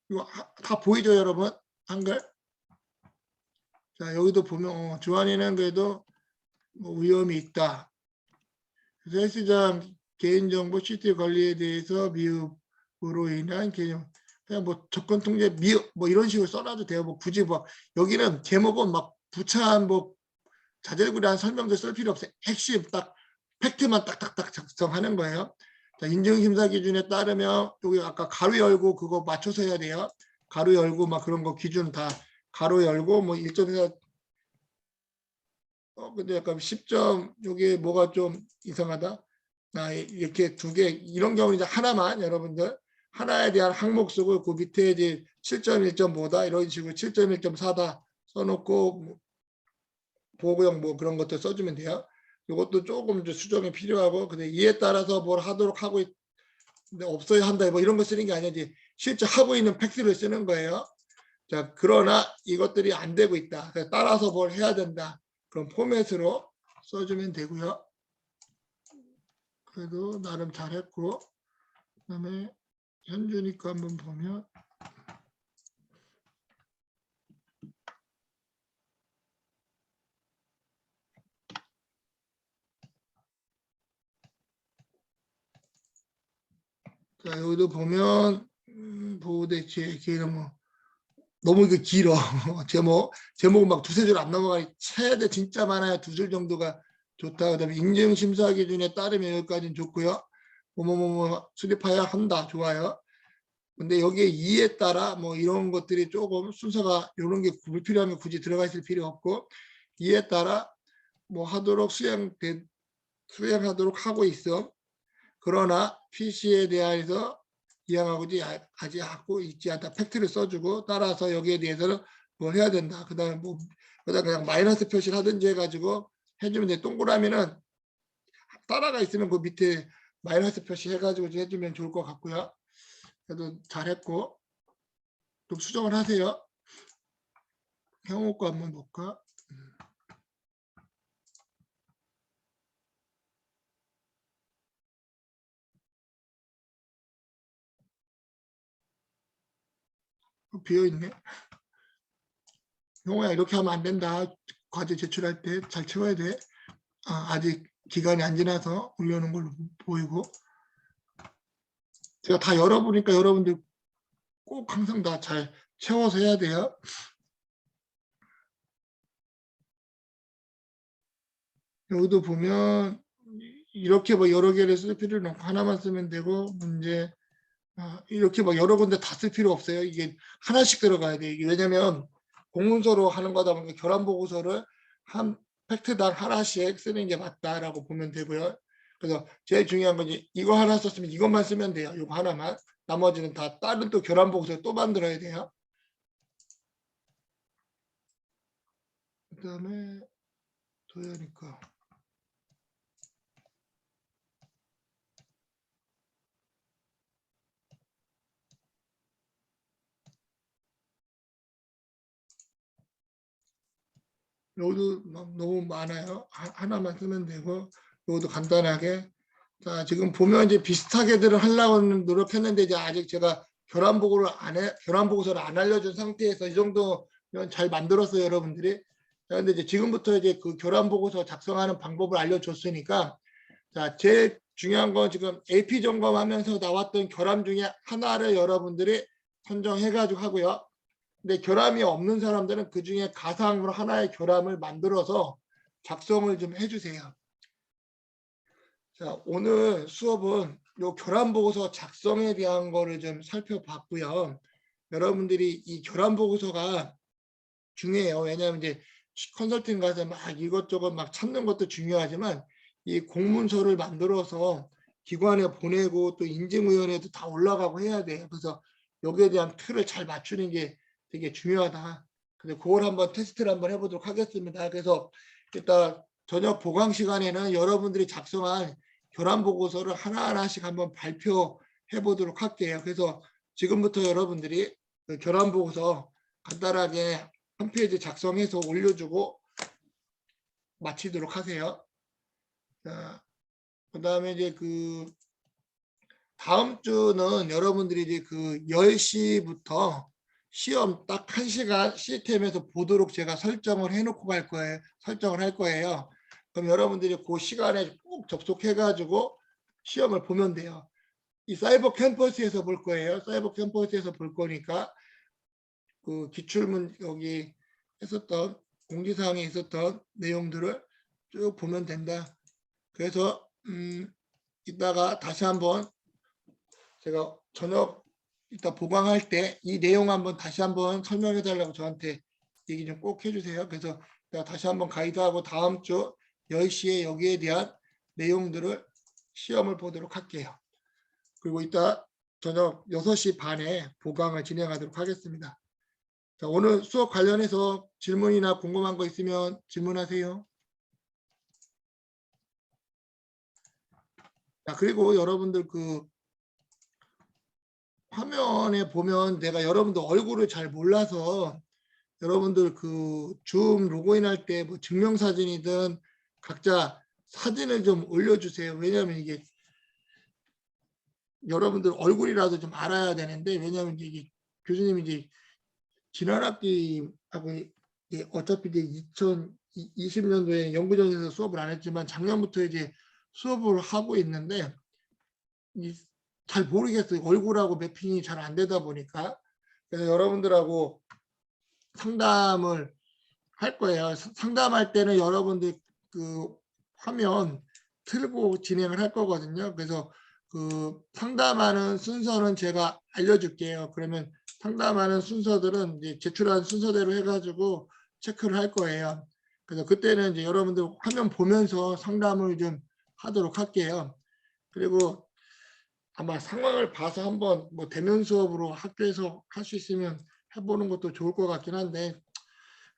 이거 다 보이죠, 여러분? 한글? 자, 여기도 보면 주한이는 그래도 뭐 위험이 있다. 그래서 헬스장 개인정보 시티 관리에 대해서 미흡으로 인한 개념 그냥 뭐 접근 통제 미흡 뭐 이런 식으로 써놔도 돼요. 뭐 굳이 뭐 여기는 제목은 막 부차한 뭐 자잘구레한 설명도 쓸 필요 없어요. 핵심 딱 팩트만 딱딱딱 작성하는 거예요. 자, 인증심사 기준에 따르면 여기 아까 가로 열고 그거 맞춰서 해야 돼요. 가로 열고 막 그런 거 기준 다 가로 열고 뭐 1.4 근데 약간 10점 요게 뭐가 좀 이상하다. 이렇게 두 개 이런 경우는 이제 하나만 여러분들 하나에 대한 항목 쓰고 그 밑에 이제 7.1.5다 이런 식으로 7.1.4다 써놓고 뭐 보고형 뭐 그런 것들 써주면 돼요. 이것도 조금 이제 수정이 필요하고 근데 이에 따라서 뭘 하도록 하고 근데 없어야 한다 뭐 이런 거 쓰는 게 아니지 실제 하고 있는 팩트를 쓰는 거예요. 자 그러나 이것들이 안 되고 있다. 따라서 뭘 해야 된다. 그런 포맷으로 써주면 되고요. 그래도 나름 잘했고 그다음에 현준이 거 한번 보면 자 여기도 보면 보호대체 기회는 뭐 너무 이게 길어 제목은 막 두세 줄 안 넘어가니 최대 진짜 많아야 두 줄 정도가 좋다. 그다음에 인증 심사 기준에 따르면 여기까지는 좋고요. 뭐뭐뭐 수립해야 한다 좋아요. 근데 여기에 이에 따라 뭐 이런 것들이 조금 순서가 이런 게 불필요하면 굳이 들어가 있을 필요 없고 이에 따라 뭐 하도록 수행하도록 하고 있어. 그러나 PC에 대해서 이항하고 아직 하고 있지 않다 팩트를 써주고 따라서 여기에 대해서는 뭘 해야 된다. 그다음에 뭐 그다음 그냥 마이너스 표시를 하든지 해가지고 해주면 돼. 동그라미는 따라가 있으면 그 밑에 마이너스 표시 해가지고 해주면 좋을 것 같고요. 그래도 잘했고 좀 수정을 하세요. 형호 거 한번 볼까? 비어있네. 형호야 이렇게 하면 안 된다. 과제 제출할 때 잘 채워야 돼. 아직 기간이 안 지나서 올려놓은 걸로 보이고 제가 다 열어보니까 여러분들 꼭 항상 다 잘 채워서 해야 돼요. 여기도 보면 이렇게 뭐 여러 개를 쓸 필요는 없고 하나만 쓰면 되고 문제 이렇게 막 여러 군데 다 쓸 필요 없어요. 이게 하나씩 들어가야 돼요. 왜냐면 공문서로 하는 거다 보니까 결함 보고서를 한 팩트당 하나씩 쓰는 게 맞다라고 보면 되고요. 그래서 제일 중요한 건 이거 하나 썼으면 이것만 쓰면 돼요. 이거 하나만. 나머지는 다 다른 또 결함 보고서 또 만들어야 돼요. 그다음에 도야니까. 여기도 막 너무 많아요. 하나만 쓰면 되고 여기도 간단하게 자 지금 보면 이제 비슷하게들을 하려고 노력했는데 이제 아직 제가 결함 보고서를 안 알려준 상태에서 이 정도면 잘 만들었어요 여러분들이. 자 근데 이제 지금부터 이제 그 결함 보고서 작성하는 방법을 알려줬으니까 자 제일 중요한 건 지금 AP 점검하면서 나왔던 결함 중에 하나를 여러분들이 선정해가지고 하고요. 근데 결함이 없는 사람들은 그 중에 가상으로 하나의 결함을 만들어서 작성을 좀 해주세요. 자, 오늘 수업은 요 결함 보고서 작성에 대한 거를 좀 살펴봤고요. 여러분들이 이 결함 보고서가 중요해요. 왜냐하면 이제 컨설팅 가서 막 이것저것 막 찾는 것도 중요하지만 이 공문서를 만들어서 기관에 보내고 또 인증위원회도 다 올라가고 해야 돼요. 그래서 여기에 대한 틀을 잘 맞추는 게 되게 중요하다. 근데 그걸 한번 테스트를 한번 해보도록 하겠습니다. 그래서 일단 저녁 보강 시간에는 여러분들이 작성한 결함 보고서를 하나하나씩 한번 발표해 보도록 할게요. 그래서 지금부터 여러분들이 그 결함 보고서 간단하게 한 페이지 작성해서 올려주고 마치도록 하세요. 자, 그다음에 이제 그 다음 주는 여러분들이 이제 그 10시부터 시험 딱 1시간 시스템에서 보도록 제가 설정을 해놓고 갈 거예요. 설정을 할 거예요. 그럼 여러분들이 그 시간에 꼭 접속해가지고 시험을 보면 돼요. 이 사이버 캠퍼스에서 볼 거예요. 사이버 캠퍼스에서 볼 거니까 그 기출문 여기 했었던 공지사항에 있었던 내용들을 쭉 보면 된다. 그래서 이따가 다시 한번 제가 저녁 이따 보강할 때 이 내용 한번 다시 한번 설명해 달라고 저한테 얘기 좀 꼭 해주세요. 그래서 제가 다시 한번 가이드하고 다음 주 10시에 여기에 대한 내용들을 시험을 보도록 할게요. 그리고 이따 저녁 6시 반에 보강을 진행하도록 하겠습니다. 자, 오늘 수업 관련해서 질문이나 궁금한 거 있으면 질문하세요. 자, 그리고 여러분들 그 화면에 보면 내가 여러분들 얼굴을 잘 몰라서 여러분들 그 줌 로그인할 때 뭐 증명사진이든 각자 사진을 좀 올려주세요. 왜냐하면 이게 여러분들 얼굴이라도 좀 알아야 되는데 왜냐하면 이게 교수님이 이제 지난 학기하고 어차피 이제 2020년도에 연구전에서 수업을 안 했지만 작년부터 이제 수업을 하고 있는데 잘 모르겠어요. 얼굴하고 매핑이 잘 안 되다 보니까. 그래서 여러분들하고 상담을 할 거예요. 상담할 때는 여러분들 그 화면 틀고 진행을 할 거거든요. 그래서 그 상담하는 순서는 제가 알려줄게요. 그러면 상담하는 순서들은 이제 제출한 순서대로 해가지고 체크를 할 거예요. 그래서 그때는 이제 여러분들 화면 보면서 상담을 좀 하도록 할게요. 그리고 아마 상황을 봐서 한번 뭐 대면 수업으로 학교에서 할 수 있으면 해보는 것도 좋을 것 같긴 한데,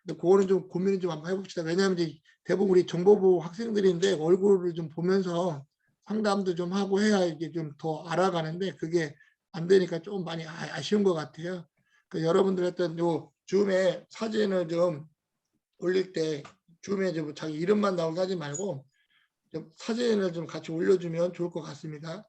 근데 그거는 좀 고민을 좀 한번 해봅시다. 왜냐하면 이제 대부분 우리 정보부 학생들인데 얼굴을 좀 보면서 상담도 좀 하고 해야 이게 좀 더 알아가는데 그게 안 되니까 좀 많이 아쉬운 것 같아요. 그 여러분들 했던 요 줌에 사진을 좀 올릴 때 줌에 좀 자기 이름만 나오게 하지 말고 좀 사진을 좀 같이 올려주면 좋을 것 같습니다.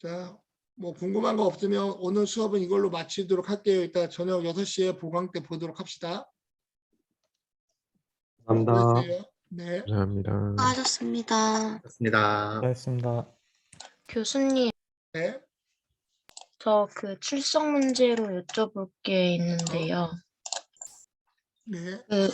자, 뭐 궁금한 거 없으면 오늘 수업은 이걸로 마치도록 할게요. 이따 저녁 6시에 보강 때 보도록 합시다. 감사합니다. 수고했어요. 네. 감사합니다. 수고하셨습니다. 좋습니다. 수고하셨습니다. 교수님, 네. 저 그 출석 문제로 여쭤볼 게 있는데요. 네. 그